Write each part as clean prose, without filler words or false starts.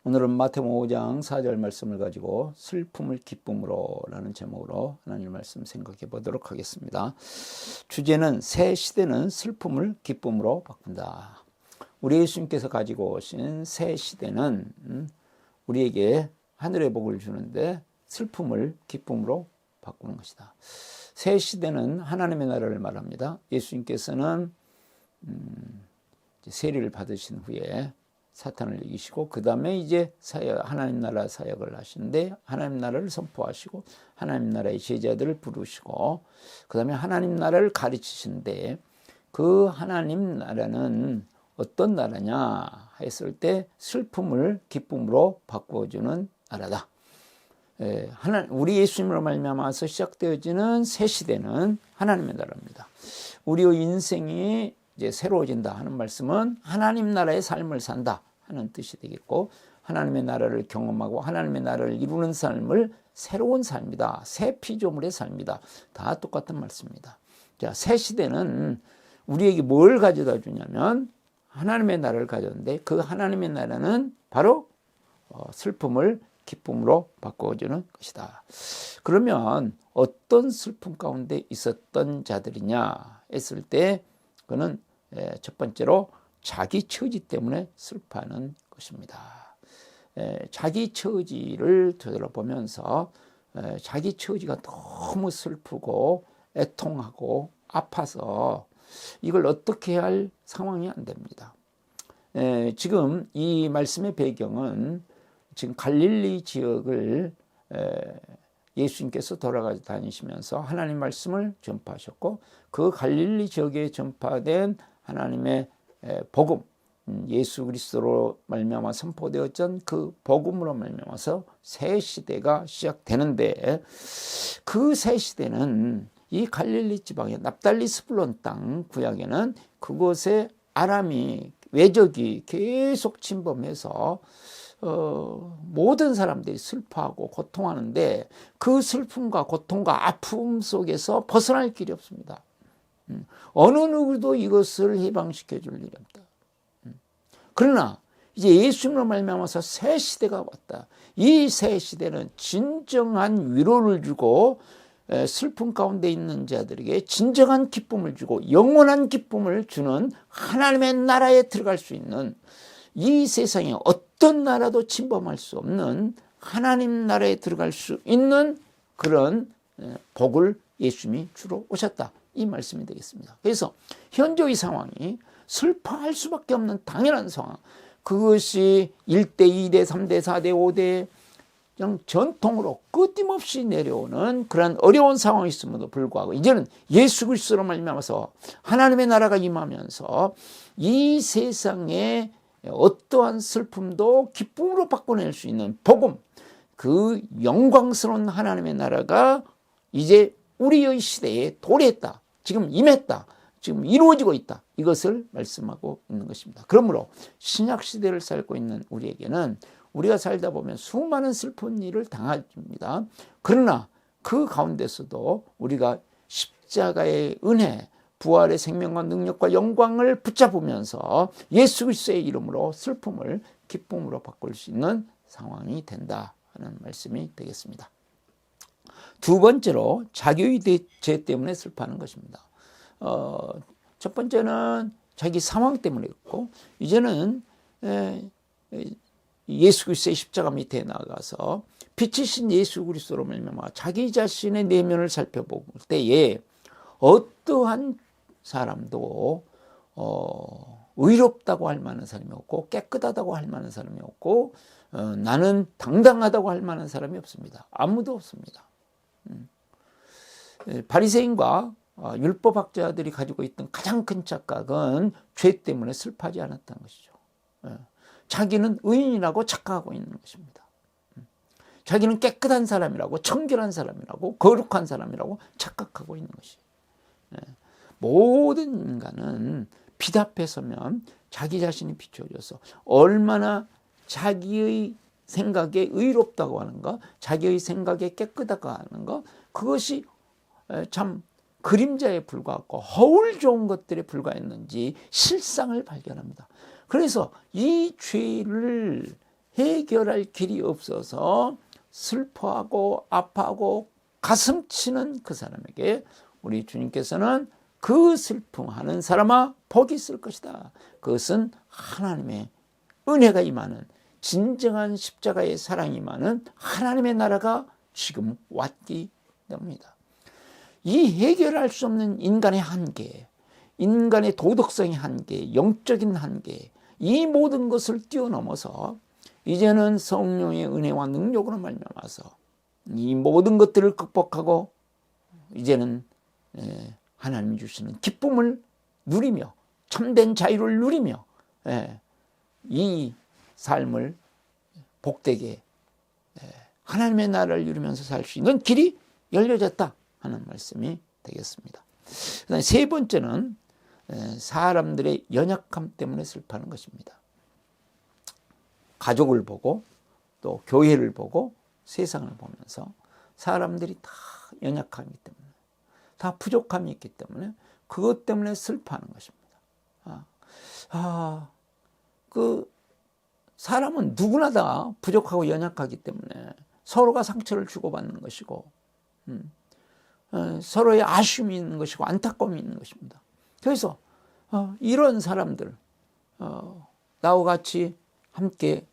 오늘은 마태복음 5장 4절 말씀을 가지고 슬픔을 기쁨으로 라는 제목으로 하나님 말씀 생각해 보도록 하겠습니다. 주제는 새 시대는 슬픔을 기쁨으로 바꾼다. 우리 예수님께서 가지고 오신 새 시대는 우리에게 하늘의 복을 주는데 슬픔을 기쁨으로 바꾸는 것이다. 새 시대는 하나님의 나라를 말합니다. 예수님께서는 세례를 받으신 후에 사탄을 이기시고 그 다음에 이제 하나님 나라 사역을 하시는데 하나님 나라를 선포하시고 하나님 나라의 제자들을 부르시고 그 다음에 하나님 나라를 가르치시는데 그 하나님 나라는 어떤 나라냐 했을 때 슬픔을 기쁨으로 바꾸어주는 나라다. 우리 예수님으로 말미암아서 시작되어지는 새 시대는 하나님의 나라입니다. 우리의 인생이 이제 새로워진다 하는 말씀은 하나님 나라의 삶을 산다 하는 뜻이 되겠고, 하나님의 나라를 경험하고 하나님의 나라를 이루는 삶을 새로운 삶이다, 새 피조물의 삶이다, 다 똑같은 말씀입니다. 자, 새 시대는 우리에게 뭘 가져다 주냐면 하나님의 나라를 가졌는데 그 하나님의 나라는 바로 슬픔을 기쁨으로 바꿔주는 것이다. 그러면 어떤 슬픔 가운데 있었던 자들이냐 했을 때 그는 첫 번째로 자기 처지 때문에 슬퍼하는 것입니다. 자기 처지를 되돌아보면서 자기 처지가 너무 슬프고 애통하고 아파서 이걸 어떻게 할 상황이 안 됩니다. 지금 이 말씀의 배경은 지금 갈릴리 지역을 예수님께서 돌아가 다니시면서 하나님 말씀을 전파하셨고 그 갈릴리 지역에 전파된 하나님의 복음, 예수 그리스도로 말미암아 선포되었던 그 복음으로 말미암아서 새 시대가 시작되는데 그 새 시대는 이 갈릴리 지방의 납달리 스불론 땅 구약에는 그곳에 아람이 외적이 계속 침범해서 모든 사람들이 슬퍼하고 고통하는데 그 슬픔과 고통과 아픔 속에서 벗어날 길이 없습니다. 어느 누구도 이것을 해방시켜 줄 일이 없다. 그러나 이제 예수님으로 말미암아서 새 시대가 왔다. 이 새 시대는 진정한 위로를 주고 슬픔 가운데 있는 자들에게 진정한 기쁨을 주고 영원한 기쁨을 주는 하나님의 나라에 들어갈 수 있는, 이 세상에 어떤 나라도 침범할 수 없는 하나님 나라에 들어갈 수 있는 그런 복을 예수님이 주러 오셨다, 이 말씀이 되겠습니다. 그래서 현재의 상황이 슬퍼할 수밖에 없는 당연한 상황, 그것이 1대, 2대, 3대, 4대, 5대 그냥 전통으로 끊임없이 내려오는 그런 어려운 상황이 있음에도 불구하고 이제는 예수 그리스도로 말미암아서 하나님의 나라가 임하면서 이 세상에 어떠한 슬픔도 기쁨으로 바꿔낼 수 있는 복음, 그 영광스러운 하나님의 나라가 이제 우리의 시대에 도래했다, 지금 임했다, 지금 이루어지고 있다, 이것을 말씀하고 있는 것입니다. 그러므로 신약 시대를 살고 있는 우리에게는 우리가 살다 보면 수많은 슬픈 일을 당합니다. 그러나 그 가운데서도 우리가 십자가의 은혜, 부활의 생명과 능력과 영광을 붙잡으면서 예수 그리스도의 이름으로 슬픔을 기쁨으로 바꿀 수 있는 상황이 된다 하는 말씀이 되겠습니다. 두 번째로 자기의 죄 때문에 슬퍼하는 것입니다. 첫 번째는 자기 상황 때문에 있고, 이제는 예수 그리스도의 십자가 밑에 나가서 빛이신 예수 그리스도로 말미암아 자기 자신의 내면을 살펴볼 때에 어떠한 사람도 의롭다고 할 만한 사람이 없고 깨끗하다고 할 만한 사람이 없고 나는 당당하다고 할 만한 사람이 없습니다. 아무도 없습니다. 바리새인과 율법학자들이 가지고 있던 가장 큰 착각은 죄 때문에 슬퍼하지 않았다는 것이죠. 자기는 의인이라고 착각하고 있는 것입니다. 자기는 깨끗한 사람이라고, 청결한 사람이라고, 거룩한 사람이라고 착각하고 있는 것이. 모든 인간은 빛 앞에 서면 자기 자신이 비춰져서 얼마나 자기의 생각에 의롭다고 하는가, 자기의 생각에 깨끗하다고 하는가, 그것이 참 그림자에 불과하고 허울 좋은 것들에 불과했는지 실상을 발견합니다. 그래서 이 죄를 해결할 길이 없어서 슬퍼하고 아파하고 가슴 치는 그 사람에게 우리 주님께서는 그 슬픔하는 사람아 복이 있을 것이다. 그것은 하나님의 은혜가 임하는, 진정한 십자가의 사랑이 임하는 하나님의 나라가 지금 왔기 때문이다. 이 해결할 수 없는 인간의 한계, 인간의 도덕성의 한계, 영적인 한계, 이 모든 것을 뛰어넘어서 이제는 성령의 은혜와 능력으로 말미암아서 이 모든 것들을 극복하고 이제는 하나님이 주시는 기쁨을 누리며 참된 자유를 누리며 이 삶을 복되게 하나님의 나라를 누리면서 살 수 있는 길이 열려졌다 하는 말씀이 되겠습니다. 그다음에 세 번째는 사람들의 연약함 때문에 슬퍼하는 것입니다. 가족을 보고 또 교회를 보고 세상을 보면서 사람들이 다 연약함이 있기 때문에, 다 부족함이 있기 때문에 그것 때문에 슬퍼하는 것입니다. 그 사람은 누구나 다 부족하고 연약하기 때문에 서로가 상처를 주고받는 것이고 서로의 아쉬움이 있는 것이고 안타까움이 있는 것입니다. 그래서 이런 사람들, 나와 같이 함께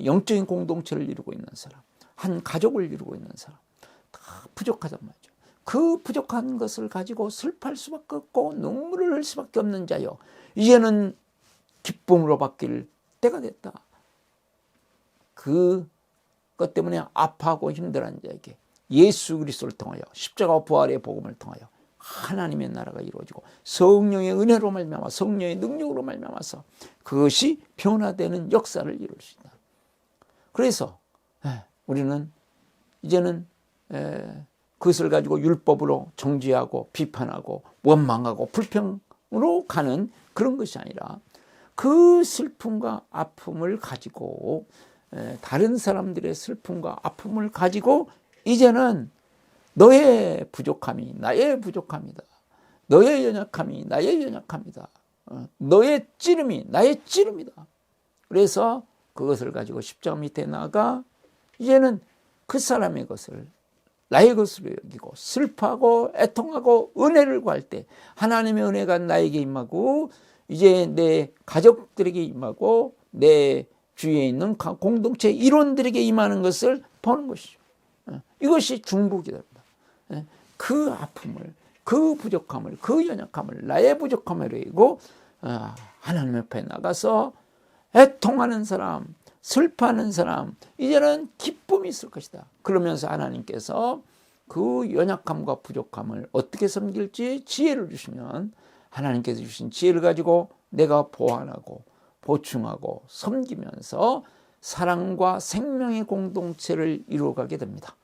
영적인 공동체를 이루고 있는 사람, 한 가족을 이루고 있는 사람, 다 부족하단 말이죠. 그 부족한 것을 가지고 슬퍼할 수밖에 없고 눈물을 흘릴 수밖에 없는 자여, 이제는 기쁨으로 바뀔 때가 됐다. 그것 때문에 아파하고 힘들어하는 자에게 예수 그리스도를 통하여 십자가 부활의 복음을 통하여 하나님의 나라가 이루어지고 성령의 은혜로 말미암아 성령의 능력으로 말미암아서 그것이 변화되는 역사를 이룰 수 있다. 그래서 우리는 이제는 그것을 가지고 율법으로 정죄하고 비판하고 원망하고 불평으로 가는 그런 것이 아니라 그 슬픔과 아픔을 가지고 다른 사람들의 슬픔과 아픔을 가지고 이제는 너의 부족함이 나의 부족함이다. 너의 연약함이 나의 연약함이다. 너의 찌름이 나의 찌름이다. 그래서 그것을 가지고 십자가 밑에 나가 이제는 그 사람의 것을 나의 것으로 여기고 슬퍼하고 애통하고 은혜를 구할 때 하나님의 은혜가 나에게 임하고 이제 내 가족들에게 임하고 내 주위에 있는 공동체 일원들에게 임하는 것을 보는 것이죠. 이것이 중복이 됩니다. 그 아픔을, 그 부족함을, 그 연약함을 나의 부족함으로 여기고 하나님 앞에 나가서 애통하는 사람, 슬퍼하는 사람, 이제는 기쁨이 있을 것이다. 그러면서 하나님께서 그 연약함과 부족함을 어떻게 섬길지 지혜를 주시면 하나님께서 주신 지혜를 가지고 내가 보완하고 보충하고 섬기면서 사랑과 생명의 공동체를 이루어가게 됩니다.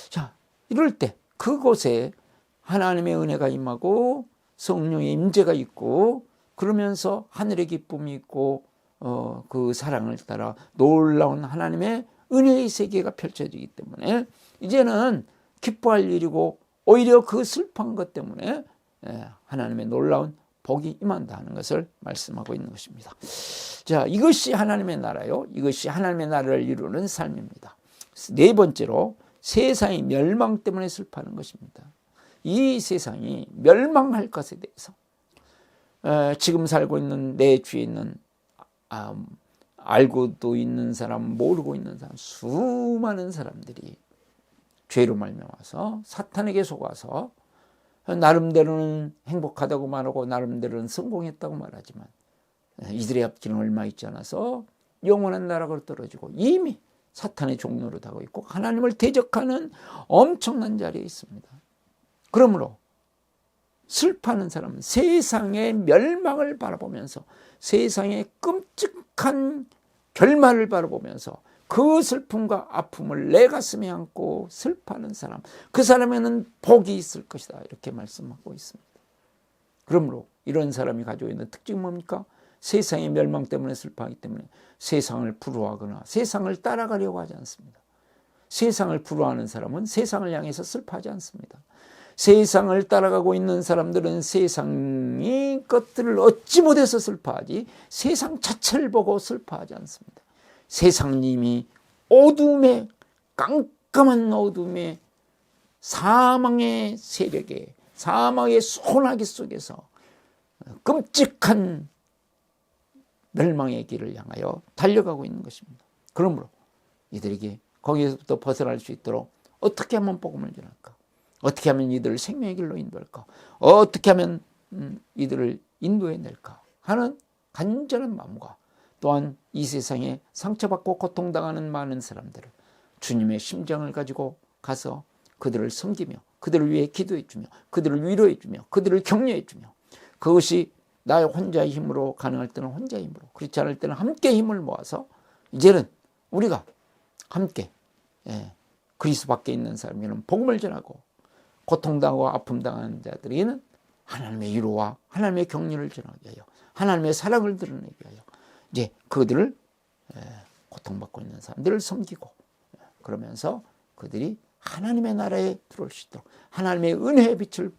자, 이럴 때 그곳에 하나님의 은혜가 임하고 성령의 임재가 있고 그러면서 하늘의 기쁨이 있고 그 사랑을 따라 놀라운 하나님의 은혜의 세계가 펼쳐지기 때문에 이제는 기뻐할 일이고 오히려 그 슬픈 것 때문에 하나님의 놀라운 복이 임한다 하는 것을 말씀하고 있는 것입니다. 자, 이것이 하나님의 나라요. 이것이 하나님의 나라를 이루는 삶입니다. 네 번째로 세상의 멸망 때문에 슬퍼하는 것입니다. 이 세상이 멸망할 것에 대해서 지금 살고 있는 내 주위에 있는 알고도 있는 사람, 모르고 있는 사람, 수많은 사람들이 죄로 말미암아서 사탄에게 속아서 나름대로는 행복하다고 말하고 나름대로는 성공했다고 말하지만 이들의 앞길은 얼마 있지 않아서 영원한 나락으로 떨어지고 이미 사탄의 종로로 가고 있고 하나님을 대적하는 엄청난 자리에 있습니다. 그러므로 슬퍼하는 사람은 세상의 멸망을 바라보면서 세상의 끔찍한 결말을 바라보면서 그 슬픔과 아픔을 내 가슴에 안고 슬퍼하는 사람, 그 사람에는 복이 있을 것이다 이렇게 말씀하고 있습니다. 그러므로 이런 사람이 가지고 있는 특징은 뭡니까? 세상의 멸망 때문에 슬퍼하기 때문에 세상을 부러워하거나 세상을 따라가려고 하지 않습니다. 세상을 부러워하는 사람은 세상을 향해서 슬퍼하지 않습니다. 세상을 따라가고 있는 사람들은 세상의 것들을 얻지 못해서 슬퍼하지 세상 자체를 보고 슬퍼하지 않습니다. 세상님이 어둠의, 깜깜한 어둠의 사망의 세력에, 사망의 소나기 속에서 끔찍한 멸망의 길을 향하여 달려가고 있는 것입니다. 그러므로 이들에게 거기에서부터 벗어날 수 있도록 어떻게 하면 복음을 전할까? 어떻게 하면 이들을 생명의 길로 인도할까? 어떻게 하면 이들을 인도해낼까 하는 간절한 마음과, 또한 이 세상에 상처받고 고통당하는 많은 사람들을 주님의 심정을 가지고 가서 그들을 섬기며 그들을 위해 기도해 주며 그들을 위로해 주며 그들을 격려해 주며, 그것이 나의 혼자의 힘으로 가능할 때는 혼자의 힘으로, 그렇지 않을 때는 함께 힘을 모아서 이제는 우리가 함께 그리스도 밖에 있는 사람에게는 복음을 전하고, 고통당하고 아픔당하는 자들에게는 하나님의 위로와 하나님의 격려를 전하게 하여 하나님의 사랑을 드러내게 하여 이제 그들을, 고통받고 있는 사람들을 섬기고, 그러면서 그들이 하나님의 나라에 들어올 수 있도록, 하나님의 은혜의 빛을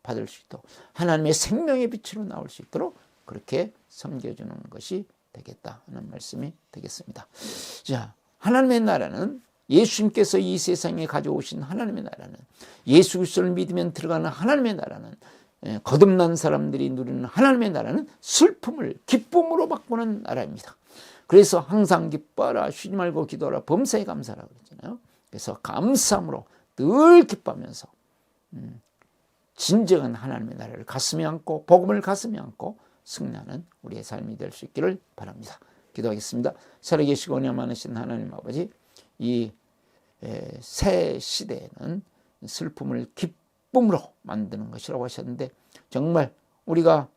받을 수 있도록, 하나님의 생명의 빛으로 나올 수 있도록 그렇게 섬겨주는 것이 되겠다 하는 말씀이 되겠습니다. 자, 하나님의 나라는, 예수님께서 이 세상에 가져오신 하나님의 나라는, 예수 그리스도를 믿으면 들어가는 하나님의 나라는, 거듭난 사람들이 누리는 하나님의 나라는 슬픔을 기쁨으로 바꾸는 나라입니다. 그래서 항상 기뻐하라, 쉬지 말고 기도하라, 범사에 감사하라 그러잖아요. 그래서 감사함으로 늘 기뻐하면서 진정한 하나님의 나라를 가슴에 안고, 복음을 가슴에 안고 승리하는 우리의 삶이 될 수 있기를 바랍니다. 기도하겠습니다. 살아계시고 은혜 많으신 하나님 아버지, 이 새 시대에는 슬픔을 기쁨으로 만드는 것이라고 하셨는데, 정말 우리가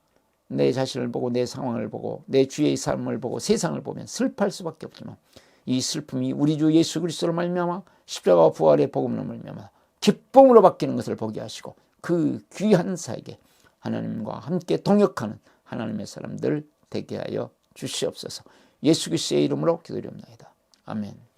내 자신을 보고 내 상황을 보고 내 주위의 삶을 보고 세상을 보면 슬퍼할 수밖에 없지만, 이 슬픔이 우리 주 예수 그리스도로 말미암아 십자가와 부활의 복음으로 말미암아 기쁨으로 바뀌는 것을 보게 하시고, 그 귀한 사에게 하나님과 함께 동역하는 하나님의 사람들 되게 하여 주시옵소서. 예수 그리스도의 이름으로 기도드립니다. 아멘.